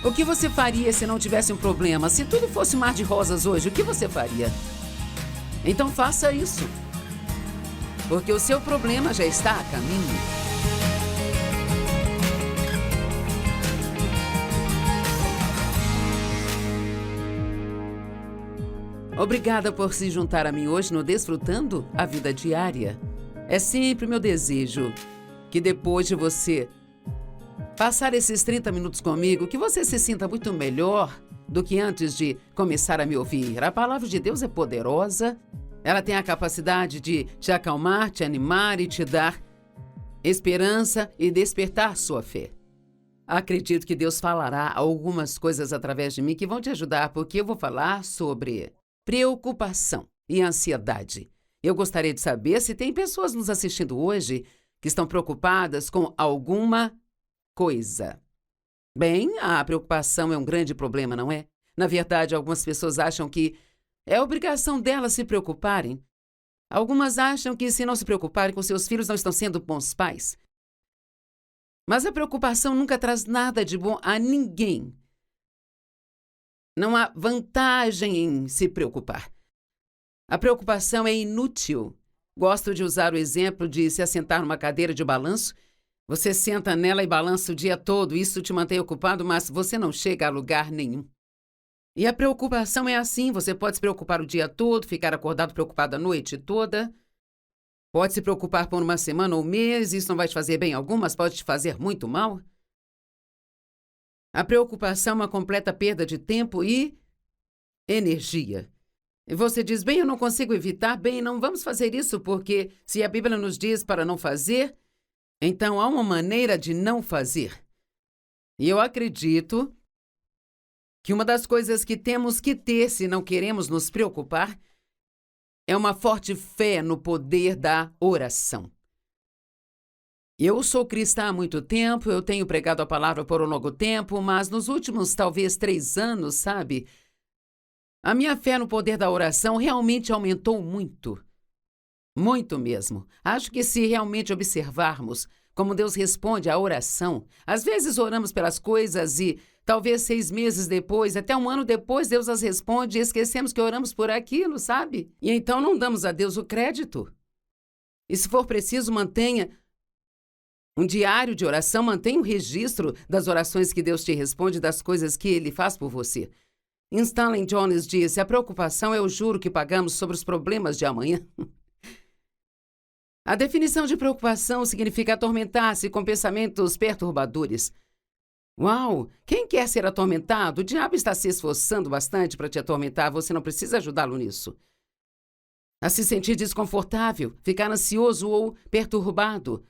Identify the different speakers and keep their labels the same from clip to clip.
Speaker 1: O que você faria se não tivesse um problema? Se tudo fosse um mar de rosas hoje, o que você faria? Então faça isso. Porque o seu problema já está a caminho. Obrigada por se juntar a mim hoje no Desfrutando a Vida Diária. É sempre meu desejo que depois de você passar esses 30 minutos comigo, que você se sinta muito melhor do que antes de começar a me ouvir. A palavra de Deus é poderosa, ela tem a capacidade de te acalmar, te animar e te dar esperança e despertar sua fé. Acredito que Deus falará algumas coisas através de mim que vão te ajudar, porque eu vou falar sobre preocupação e ansiedade. Eu gostaria de saber se tem pessoas nos assistindo hoje que estão preocupadas com alguma coisa. Bem, a preocupação é um grande problema, não é? Na verdade, algumas pessoas acham que é obrigação delas se preocuparem. Algumas acham que se não se preocuparem com seus filhos não estão sendo bons pais. Mas a preocupação nunca traz nada de bom a ninguém. Não há vantagem em se preocupar. A preocupação é inútil. Gosto de usar o exemplo de se assentar numa cadeira de balanço. Você senta nela e balança o dia todo, isso te mantém ocupado, mas você não chega a lugar nenhum. E a preocupação é assim, você pode se preocupar o dia todo, ficar acordado preocupado a noite toda. Pode se preocupar por uma semana ou um mês, isso não vai te fazer bem algum, mas pode te fazer muito mal. A preocupação é uma completa perda de tempo e energia. E você diz, bem, eu não consigo evitar, bem, não vamos fazer isso, porque se a Bíblia nos diz para não fazer, então há uma maneira de não fazer. E eu acredito que uma das coisas que temos que ter se não queremos nos preocupar é uma forte fé no poder da oração. Eu sou cristã há muito tempo, eu tenho pregado a palavra por um longo tempo, mas nos últimos, talvez 3 anos, sabe, a minha fé no poder da oração realmente aumentou muito. Muito mesmo. Acho que se realmente observarmos como Deus responde à oração, às vezes oramos pelas coisas e talvez 6 meses depois, até 1 ano depois, Deus as responde e esquecemos que oramos por aquilo, sabe? E então não damos a Deus o crédito. E se for preciso, mantenha um diário de oração, mantenha um registro das orações que Deus te responde, das coisas que Ele faz por você. Stanley Jones disse, a preocupação é o juro que pagamos sobre os problemas de amanhã. A definição de preocupação significa atormentar-se com pensamentos perturbadores. Uau! Quem quer ser atormentado? O diabo está se esforçando bastante para te atormentar, você não precisa ajudá-lo nisso. A se sentir desconfortável, ficar ansioso ou perturbado.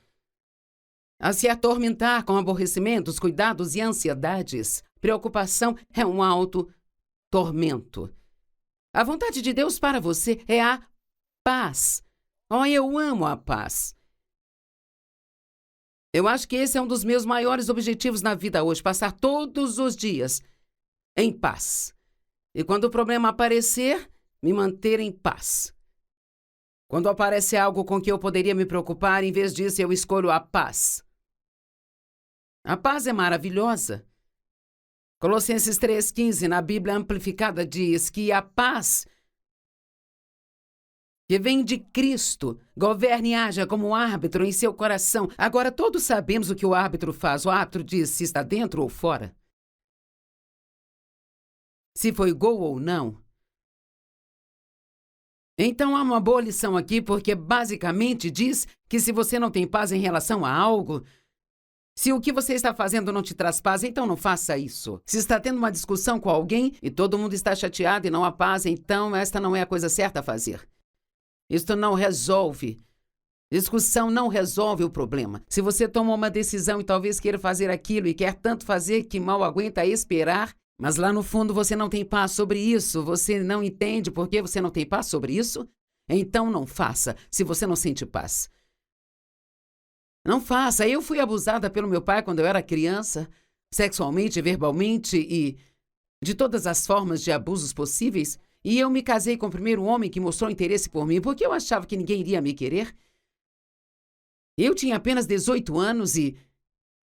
Speaker 1: A se atormentar com aborrecimentos, cuidados e ansiedades. Preocupação é um auto-tormento. A vontade de Deus para você é a paz. Oh, eu amo a paz. Eu acho que esse é um dos meus maiores objetivos na vida hoje, passar todos os dias em paz. E quando o problema aparecer, me manter em paz. Quando aparece algo com que eu poderia me preocupar, em vez disso eu escolho a paz. A paz é maravilhosa. Colossenses 3,15, na Bíblia Amplificada, diz que a paz que vem de Cristo governe e haja como árbitro em seu coração. Agora, todos sabemos o que o árbitro faz. O árbitro diz se está dentro ou fora. Se foi gol ou não. Então, há uma boa lição aqui, porque basicamente diz que se você não tem paz em relação a algo, se o que você está fazendo não te traz paz, então não faça isso. Se está tendo uma discussão com alguém e todo mundo está chateado e não há paz, então esta não é a coisa certa a fazer. Isto não resolve. Discussão não resolve o problema. Se você toma uma decisão e talvez queira fazer aquilo e quer tanto fazer que mal aguenta esperar, mas lá no fundo você não tem paz sobre isso, você não entende por que você não tem paz sobre isso, então não faça, se você não sente paz. Não faça. Eu fui abusada pelo meu pai quando eu era criança, sexualmente, verbalmente e de todas as formas de abusos possíveis. E eu me casei com o primeiro homem que mostrou interesse por mim, porque eu achava que ninguém iria me querer. Eu tinha apenas 18 anos e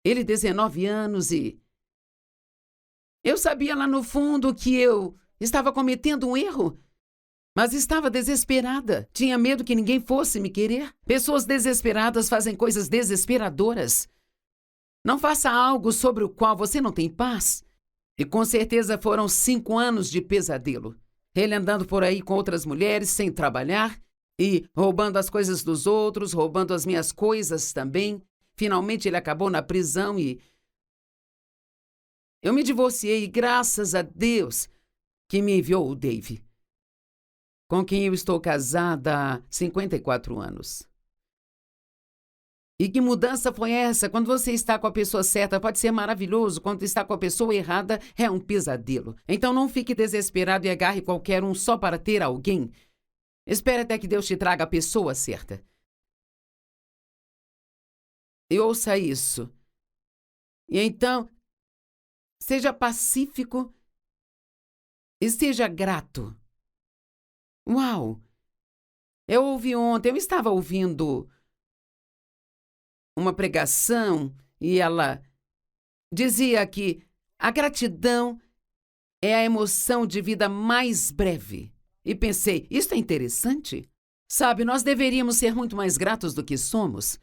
Speaker 1: ele 19 anos e Eu sabia lá no fundo que eu estava cometendo um erro, mas estava desesperada. Tinha medo que ninguém fosse me querer. Pessoas desesperadas fazem coisas desesperadoras. Não faça algo sobre o qual você não tem paz. E com certeza foram 5 anos de pesadelo. Ele andando por aí com outras mulheres, sem trabalhar, e roubando as coisas dos outros, roubando as minhas coisas também. Finalmente ele acabou na prisão e eu me divorciei, graças a Deus que me enviou o Dave, com quem eu estou casada há 54 anos. E que mudança foi essa? Quando você está com a pessoa certa, pode ser maravilhoso. Quando está com a pessoa errada, é um pesadelo. Então não fique desesperado e agarre qualquer um só para ter alguém. Espere até que Deus te traga a pessoa certa. E ouça isso. E então, seja pacífico e seja grato. Uau! Eu estava ouvindo uma pregação e ela dizia que a gratidão é a emoção de vida mais breve. E pensei, isso é interessante. Sabe, nós deveríamos ser muito mais gratos do que somos.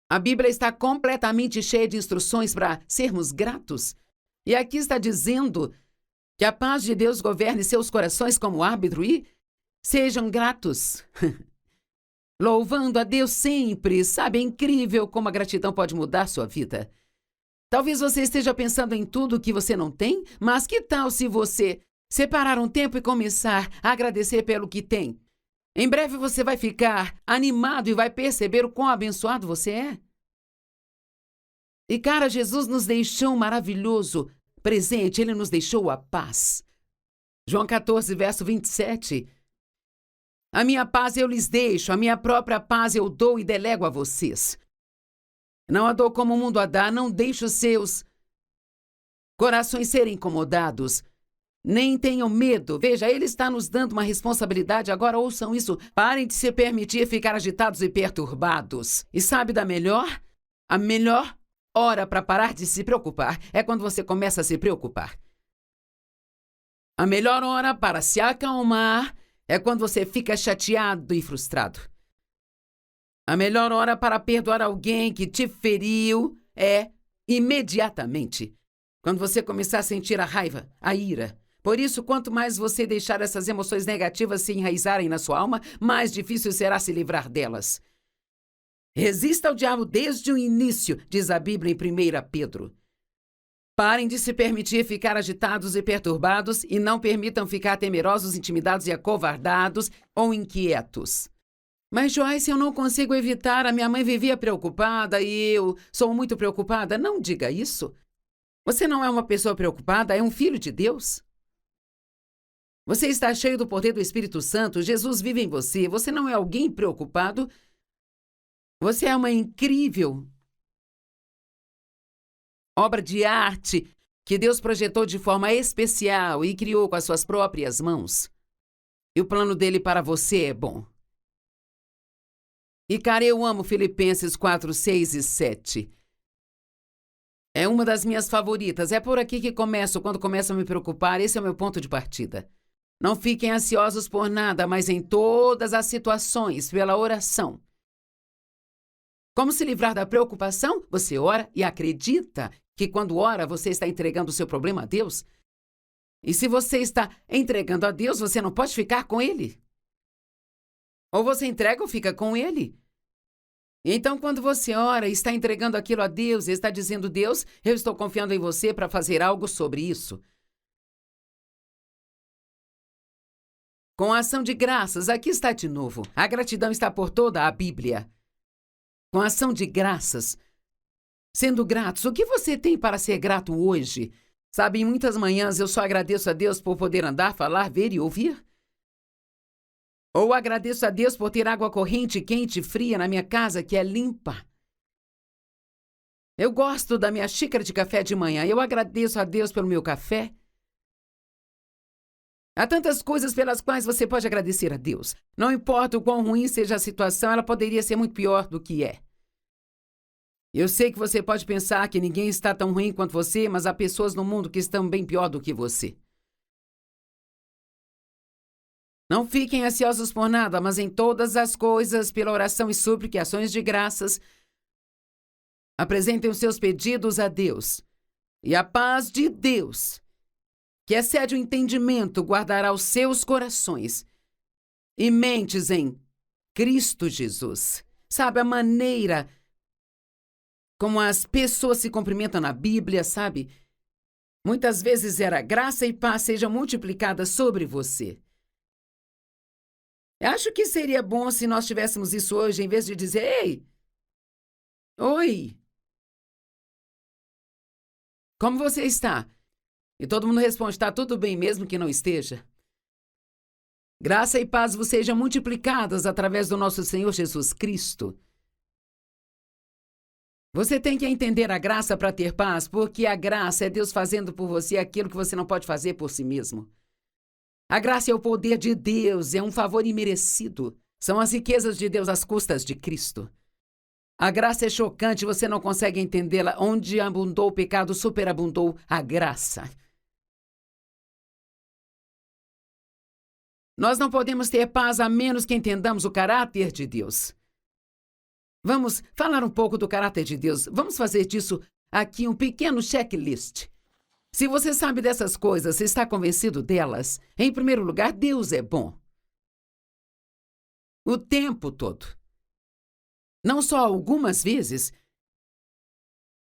Speaker 1: A Bíblia está completamente cheia de instruções para sermos gratos. E aqui está dizendo que a paz de Deus governe seus corações como árbitro e sejam gratos. Louvando a Deus sempre, sabe? É incrível como a gratidão pode mudar sua vida. Talvez você esteja pensando em tudo que você não tem, mas que tal se você separar um tempo e começar a agradecer pelo que tem? Em breve você vai ficar animado e vai perceber o quão abençoado você é. E cara, Jesus nos deixou um maravilhoso presente, Ele nos deixou a paz. João 14, verso 27. A minha paz eu lhes deixo, a minha própria paz eu dou e delego a vocês. Não a dou como o mundo a dá, não deixo os seus corações serem incomodados. Nem tenham medo. Veja, Ele está nos dando uma responsabilidade. Agora ouçam isso. Parem de se permitir ficar agitados e perturbados. E sabe da melhor? A melhor hora para parar de se preocupar é quando você começa a se preocupar. A melhor hora para se acalmar é quando você fica chateado e frustrado. A melhor hora para perdoar alguém que te feriu é imediatamente. Quando você começar a sentir a raiva, a ira. Por isso, quanto mais você deixar essas emoções negativas se enraizarem na sua alma, mais difícil será se livrar delas. Resista ao diabo desde o início, diz a Bíblia em 1 Pedro. Parem de se permitir ficar agitados e perturbados e não permitam ficar temerosos, intimidados e acovardados ou inquietos. Mas, Joyce, eu não consigo evitar. A minha mãe vivia preocupada e eu sou muito preocupada. Não diga isso. Você não é uma pessoa preocupada, é um filho de Deus. Você está cheio do poder do Espírito Santo, Jesus vive em você. Você não é alguém preocupado. Você é uma incrível obra de arte que Deus projetou de forma especial e criou com as suas próprias mãos. E o plano dele para você é bom. E, cara, eu amo Filipenses 4, 6 e 7. É uma das minhas favoritas. É por aqui que começo, quando começo a me preocupar. Esse é o meu ponto de partida. Não fiquem ansiosos por nada, mas em todas as situações, pela oração. Como se livrar da preocupação? Você ora e acredita que quando ora, você está entregando o seu problema a Deus. E se você está entregando a Deus, você não pode ficar com Ele. Ou você entrega ou fica com Ele. Então, quando você ora e está entregando aquilo a Deus, está dizendo, Deus, eu estou confiando em você para fazer algo sobre isso. Com a ação de graças, aqui está de novo. A gratidão está por toda a Bíblia. Com a ação de graças, sendo gratos, o que você tem para ser grato hoje? Sabe, em muitas manhãs eu só agradeço a Deus por poder andar, falar, ver e ouvir. Ou agradeço a Deus por ter água corrente, quente e fria na minha casa, que é limpa. Eu gosto da minha xícara de café de manhã. Eu agradeço a Deus pelo meu café. Há tantas coisas pelas quais você pode agradecer a Deus. Não importa o quão ruim seja a situação, ela poderia ser muito pior do que é. Eu sei que você pode pensar que ninguém está tão ruim quanto você, mas há pessoas no mundo que estão bem pior do que você. Não fiquem ansiosos por nada, mas em todas as coisas, pela oração e súplica e ações de graças, apresentem os seus pedidos a Deus. E a paz de Deus, que excede o entendimento, guardará os seus corações e mentes em Cristo Jesus. Sabe, a maneira como as pessoas se cumprimentam na Bíblia, sabe? Muitas vezes era graça e paz sejam multiplicadas sobre você. Eu acho que seria bom se nós tivéssemos isso hoje, em vez de dizer, ei, oi, como você está? E todo mundo responde, está tudo bem, mesmo que não esteja. Graça e paz vos sejam multiplicadas através do nosso Senhor Jesus Cristo. Você tem que entender a graça para ter paz, porque a graça é Deus fazendo por você aquilo que você não pode fazer por si mesmo. A graça é o poder de Deus, é um favor imerecido. São as riquezas de Deus às custas de Cristo. A graça é chocante, você não consegue entendê-la. Onde abundou o pecado, superabundou a graça. Nós não podemos ter paz a menos que entendamos o caráter de Deus. Vamos falar um pouco do caráter de Deus. Vamos fazer disso aqui um pequeno checklist. Se você sabe dessas coisas, se está convencido delas, em primeiro lugar, Deus é bom. O tempo todo. Não só algumas vezes.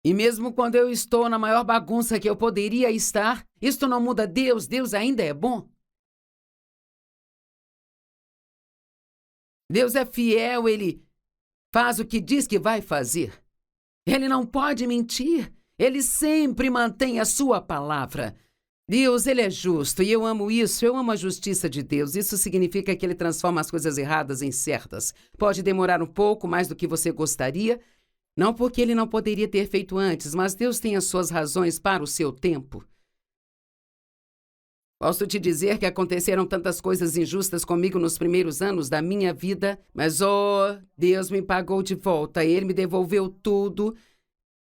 Speaker 1: E mesmo quando eu estou na maior bagunça que eu poderia estar, isto não muda Deus, Deus ainda é bom. Deus é fiel, Ele faz o que diz que vai fazer. Ele não pode mentir. Ele sempre mantém a sua palavra. Deus, Ele é justo e eu amo isso, eu amo a justiça de Deus. Isso significa que Ele transforma as coisas erradas em certas. Pode demorar um pouco mais do que você gostaria, não porque Ele não poderia ter feito antes, mas Deus tem as suas razões para o seu tempo. Posso te dizer que aconteceram tantas coisas injustas comigo nos primeiros anos da minha vida, mas, Deus me pagou de volta, Ele me devolveu tudo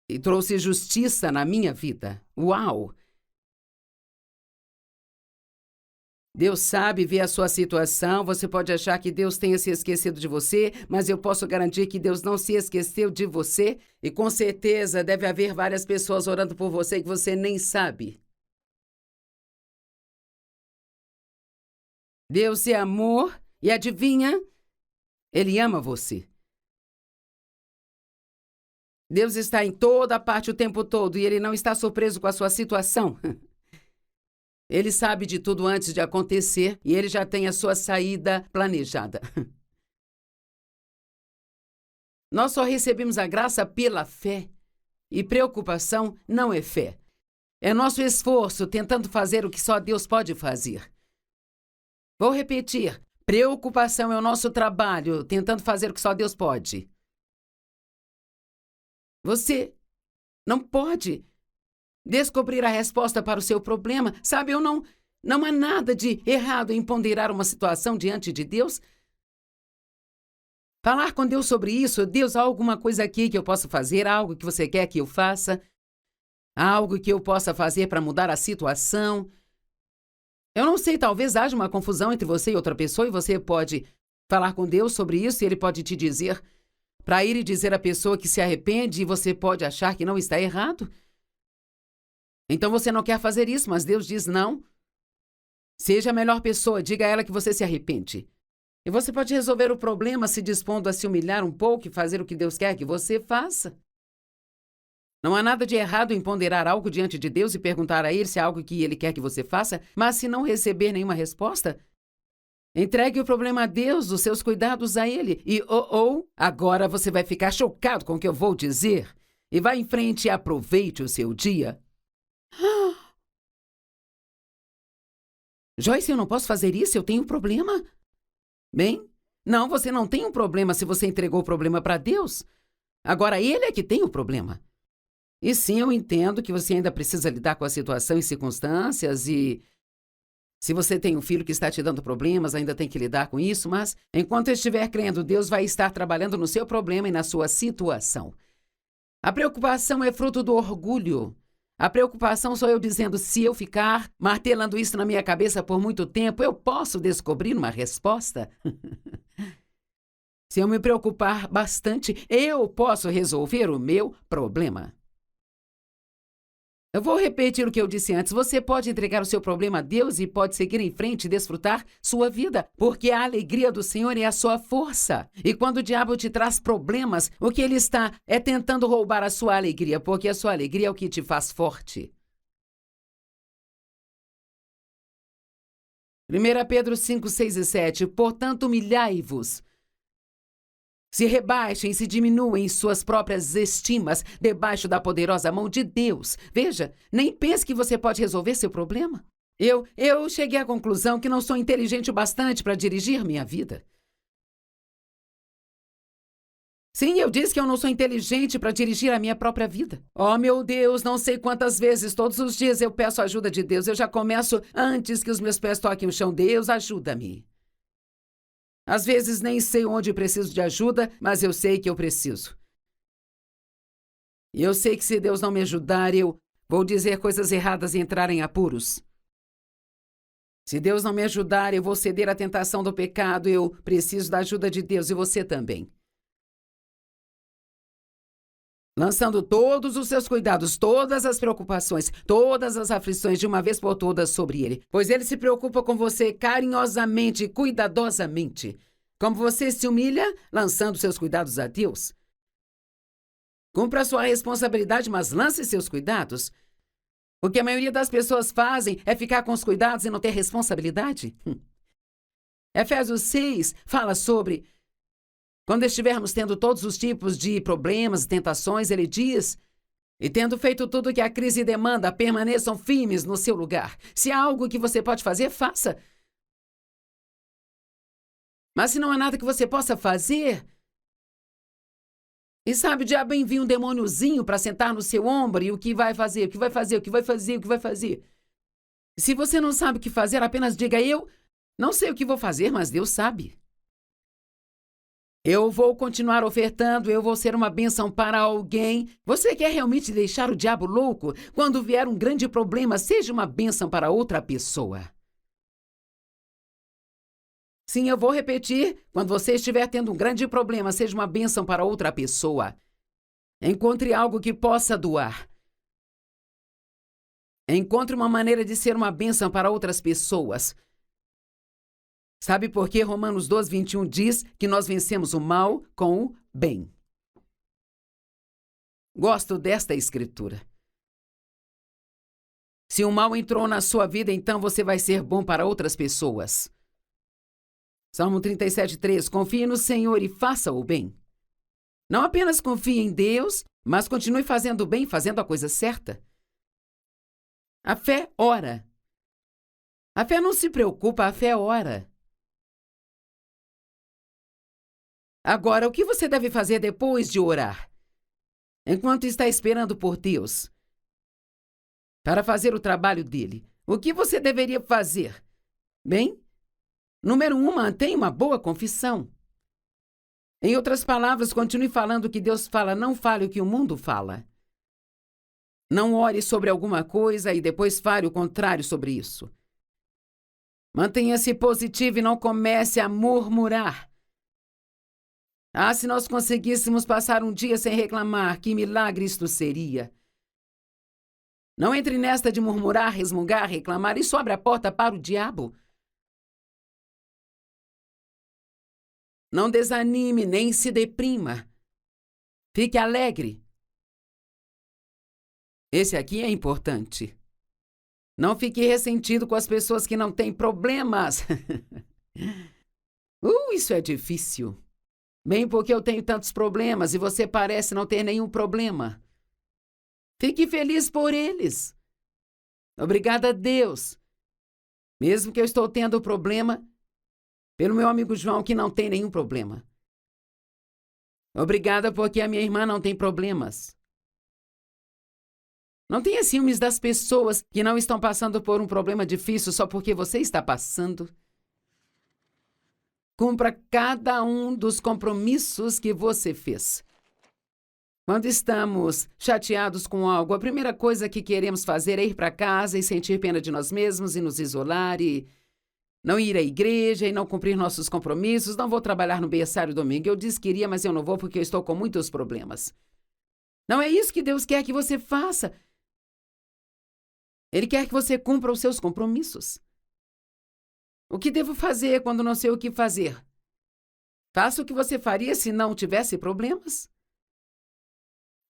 Speaker 1: e trouxe justiça na minha vida. Uau! Deus sabe ver a sua situação, você pode achar que Deus tenha se esquecido de você, mas eu posso garantir que Deus não se esqueceu de você e com certeza deve haver várias pessoas orando por você que você nem sabe. Deus é amor e adivinha? Ele ama você. Deus está em toda parte o tempo todo e Ele não está surpreso com a sua situação. Ele sabe de tudo antes de acontecer e Ele já tem a sua saída planejada. Nós só recebemos a graça pela fé. E preocupação não é fé. É nosso esforço tentando fazer o que só Deus pode fazer. Vou repetir. Preocupação é o nosso trabalho tentando fazer o que só Deus pode. Você não pode descobrir a resposta para o seu problema. Sabe, não há nada de errado em ponderar uma situação diante de Deus. Falar com Deus sobre isso. Deus, há alguma coisa aqui que eu possa fazer? Há algo que você quer que eu faça? Há algo que eu possa fazer para mudar a situação? Eu não sei, talvez haja uma confusão entre você e outra pessoa e você pode falar com Deus sobre isso e Ele pode te dizer para ir e dizer à pessoa que se arrepende e você pode achar que não está errado. Então você não quer fazer isso, mas Deus diz não. Seja a melhor pessoa, diga a ela que você se arrepende. E você pode resolver o problema se dispondo a se humilhar um pouco e fazer o que Deus quer que você faça. Não há nada de errado em ponderar algo diante de Deus e perguntar a Ele se é algo que Ele quer que você faça, mas se não receber nenhuma resposta, entregue o problema a Deus, os seus cuidados a Ele. E, agora você vai ficar chocado com o que eu vou dizer. E vá em frente e aproveite o seu dia. Joyce, eu não posso fazer isso, eu tenho um problema. Bem, não, você não tem um problema se você entregou o problema para Deus. Agora, Ele é que tem o problema. E sim, eu entendo que você ainda precisa lidar com a situação e circunstâncias e se você tem um filho que está te dando problemas, ainda tem que lidar com isso, mas enquanto estiver crendo, Deus vai estar trabalhando no seu problema e na sua situação. A preocupação é fruto do orgulho. A preocupação sou eu dizendo, se eu ficar martelando isso na minha cabeça por muito tempo, eu posso descobrir uma resposta? Se eu me preocupar bastante, eu posso resolver o meu problema. Eu vou repetir o que eu disse antes. Você pode entregar o seu problema a Deus e pode seguir em frente e desfrutar sua vida, porque a alegria do Senhor é a sua força. E quando o diabo te traz problemas, o que ele está é tentando roubar a sua alegria, porque a sua alegria é o que te faz forte. 1 Pedro 5, 6 e 7. Portanto, humilhai-vos. Se rebaixem, se diminuem suas próprias estimas debaixo da poderosa mão de Deus. Veja, nem pense que você pode resolver seu problema. Eu cheguei à conclusão que não sou inteligente o bastante para dirigir minha vida. Sim, eu disse que eu não sou inteligente para dirigir a minha própria vida. Oh, meu Deus, não sei quantas vezes, todos os dias eu peço ajuda de Deus. Eu já começo antes que os meus pés toquem o chão. Deus, ajuda-me. Às vezes nem sei onde preciso de ajuda, mas eu sei que eu preciso. E eu sei que se Deus não me ajudar, eu vou dizer coisas erradas e entrar em apuros. Se Deus não me ajudar, eu vou ceder à tentação do pecado. Eu preciso da ajuda de Deus e você também. Lançando todos os seus cuidados, todas as preocupações, todas as aflições de uma vez por todas sobre Ele. Pois Ele se preocupa com você carinhosamente e cuidadosamente. Como você se humilha, lançando seus cuidados a Deus. Cumpra a sua responsabilidade, mas lance seus cuidados. O que a maioria das pessoas fazem é ficar com os cuidados e não ter responsabilidade. Efésios 6 fala sobre... Quando estivermos tendo todos os tipos de problemas e tentações, ele diz, e tendo feito tudo o que a crise demanda, permaneçam firmes no seu lugar. Se há algo que você pode fazer, faça. Mas se não há nada que você possa fazer... E sabe, o diabo envia um demôniozinho para sentar no seu ombro e o que vai fazer, o que vai fazer, o que vai fazer, o que vai fazer. Se você não sabe o que fazer, apenas diga, eu não sei o que vou fazer, mas Deus sabe. Eu vou continuar ofertando, eu vou ser uma bênção para alguém. Você quer realmente deixar o diabo louco? Quando vier um grande problema, seja uma bênção para outra pessoa. Sim, eu vou repetir. Quando você estiver tendo um grande problema, seja uma bênção para outra pessoa. Encontre algo que possa doar. Encontre uma maneira de ser uma bênção para outras pessoas. Sabe por que Romanos 12, 21 diz que nós vencemos o mal com o bem? Gosto desta escritura. Se o mal entrou na sua vida, então você vai ser bom para outras pessoas. Salmo 37, 3. Confie no Senhor e faça o bem. Não apenas confie em Deus, mas continue fazendo o bem, fazendo a coisa certa. A fé ora. A fé não se preocupa, a fé ora. Agora, o que você deve fazer depois de orar? Enquanto está esperando por Deus para fazer o trabalho dele, o que você deveria fazer? Bem, número 1, mantenha uma boa confissão. Em outras palavras, continue falando o que Deus fala, não fale o que o mundo fala. Não ore sobre alguma coisa e depois fale o contrário sobre isso. Mantenha-se positivo e não comece a murmurar. Ah, se nós conseguíssemos passar um dia sem reclamar, que milagre isto seria. Não entre nesta de murmurar, resmungar, reclamar. Isso abre a porta para o diabo. Não desanime, nem se deprima. Fique alegre. Esse aqui é importante. Não fique ressentido com as pessoas que não têm problemas. Isso é difícil. Bem, porque eu tenho tantos problemas e você parece não ter nenhum problema. Fique feliz por eles. Obrigada a Deus. Mesmo que eu estou tendo problema, pelo meu amigo João, que não tem nenhum problema. Obrigada porque a minha irmã não tem problemas. Não tenha ciúmes das pessoas que não estão passando por um problema difícil só porque você está passando. Cumpra cada um dos compromissos que você fez. Quando estamos chateados com algo, a primeira coisa que queremos fazer é ir para casa e sentir pena de nós mesmos e nos isolar e não ir à igreja e não cumprir nossos compromissos. Não vou trabalhar no berçário domingo. Eu disse que iria, mas eu não vou porque eu estou com muitos problemas. Não é isso que Deus quer que você faça. Ele quer que você cumpra os seus compromissos. O que devo fazer quando não sei o que fazer? Faça o que você faria se não tivesse problemas.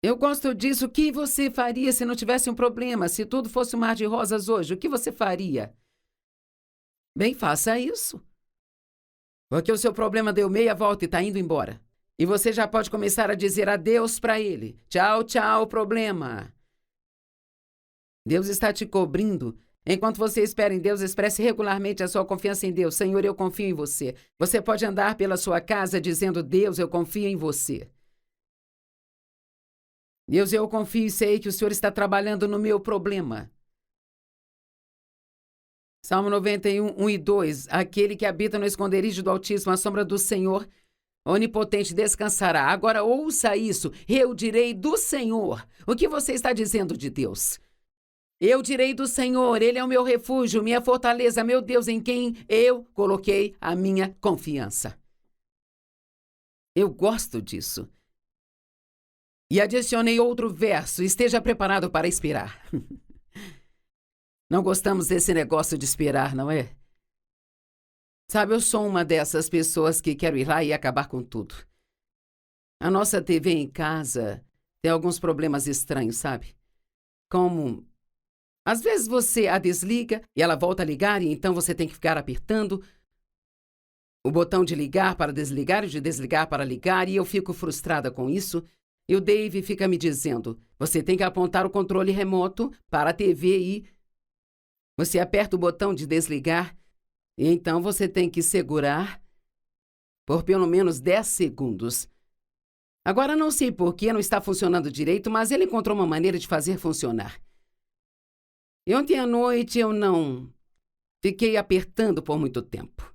Speaker 1: Eu gosto disso. O que você faria se não tivesse um problema? Se tudo fosse um mar de rosas hoje, o que você faria? Bem, faça isso. Porque o seu problema deu meia volta e está indo embora. E você já pode começar a dizer adeus para ele. Tchau, tchau, problema. Deus está te cobrindo. Enquanto você espera em Deus, expresse regularmente a sua confiança em Deus. Senhor, eu confio em você. Você pode andar pela sua casa dizendo, Deus, eu confio em você. Deus, eu confio e sei que o Senhor está trabalhando no meu problema. Salmo 91, 1 e 2. Aquele que habita no esconderijo do Altíssimo, à sombra do Senhor, onipotente, descansará. Agora ouça isso. Eu direi do Senhor. O que você está dizendo de Deus? Eu direi do Senhor. Ele é o meu refúgio, minha fortaleza, meu Deus, em quem eu coloquei a minha confiança. Eu gosto disso. E adicionei outro verso. Esteja preparado para esperar. Não gostamos desse negócio de esperar, não é? Sabe, eu sou uma dessas pessoas que quero ir lá e acabar com tudo. A nossa TV em casa tem alguns problemas estranhos, sabe? Como, às vezes você a desliga e ela volta a ligar e então você tem que ficar apertando o botão de ligar para desligar e de desligar para ligar e eu fico frustrada com isso. E o Dave fica me dizendo, você tem que apontar o controle remoto para a TV e você aperta o botão de desligar e então você tem que segurar por pelo menos 10 segundos. Agora não sei por que não está funcionando direito, mas ele encontrou uma maneira de fazer funcionar. E ontem à noite eu não fiquei apertando por muito tempo.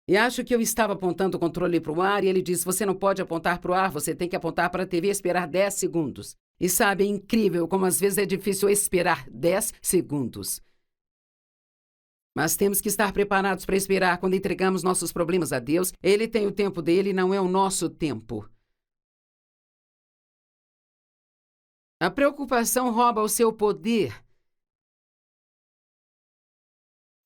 Speaker 1: E acho que eu estava apontando o controle para o ar e ele disse, você não pode apontar para o ar, você tem que apontar para a TV e esperar 10 segundos. E sabe, é incrível como às vezes é difícil esperar 10 segundos. Mas temos que estar preparados para esperar quando entregamos nossos problemas a Deus. Ele tem o tempo dele, não é o nosso tempo. A preocupação rouba o seu poder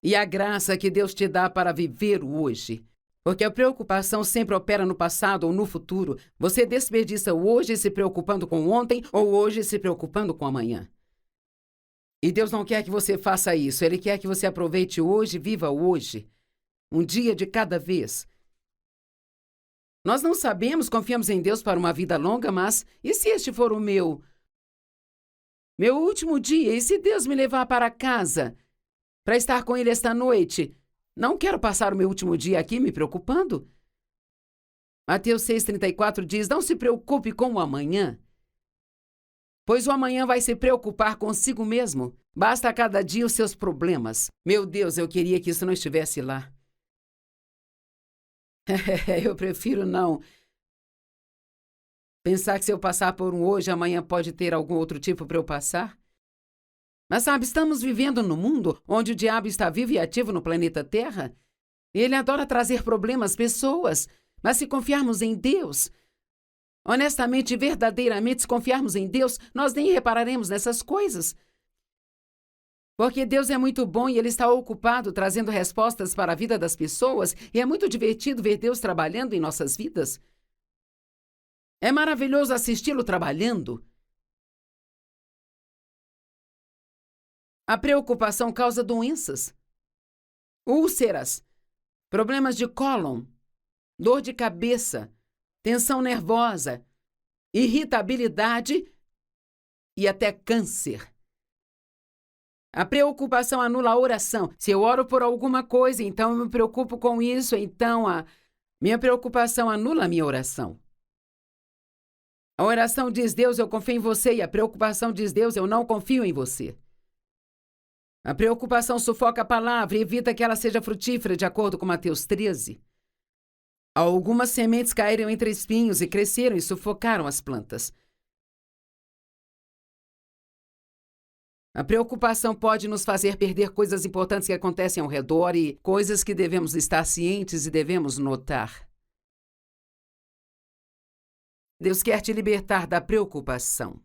Speaker 1: e a graça que Deus te dá para viver o hoje. Porque a preocupação sempre opera no passado ou no futuro. Você desperdiça o hoje se preocupando com ontem ou hoje se preocupando com amanhã. E Deus não quer que você faça isso. Ele quer que você aproveite hoje, viva hoje. Um dia de cada vez. Nós não sabemos, confiamos em Deus para uma vida longa, mas e se este for o meu último dia? E se Deus me levar para casa para estar com ele esta noite? Não quero passar o meu último dia aqui me preocupando. Mateus 6,34 diz, não se preocupe com o amanhã, pois o amanhã vai se preocupar consigo mesmo. Basta a cada dia os seus problemas. Meu Deus, eu queria que isso não estivesse lá. Eu prefiro não pensar que se eu passar por um hoje, amanhã pode ter algum outro tipo para eu passar. Mas sabe, estamos vivendo num mundo onde o diabo está vivo e ativo no planeta Terra. E ele adora trazer problemas, pessoas. Mas se confiarmos em Deus, honestamente e verdadeiramente, se confiarmos em Deus, nós nem repararemos nessas coisas. Porque Deus é muito bom e Ele está ocupado trazendo respostas para a vida das pessoas e é muito divertido ver Deus trabalhando em nossas vidas. É maravilhoso assisti-lo trabalhando. A preocupação causa doenças, úlceras, problemas de cólon, dor de cabeça, tensão nervosa, irritabilidade e até câncer. A preocupação anula a oração. Se eu oro por alguma coisa, então eu me preocupo com isso, então a minha preocupação anula a minha oração. A oração diz, Deus, eu confio em você, e a preocupação diz, Deus, eu não confio em você. A preocupação sufoca a palavra e evita que ela seja frutífera, de acordo com Mateus 13. Algumas sementes caíram entre espinhos e cresceram e sufocaram as plantas. A preocupação pode nos fazer perder coisas importantes que acontecem ao redor e coisas que devemos estar cientes e devemos notar. Deus quer te libertar da preocupação.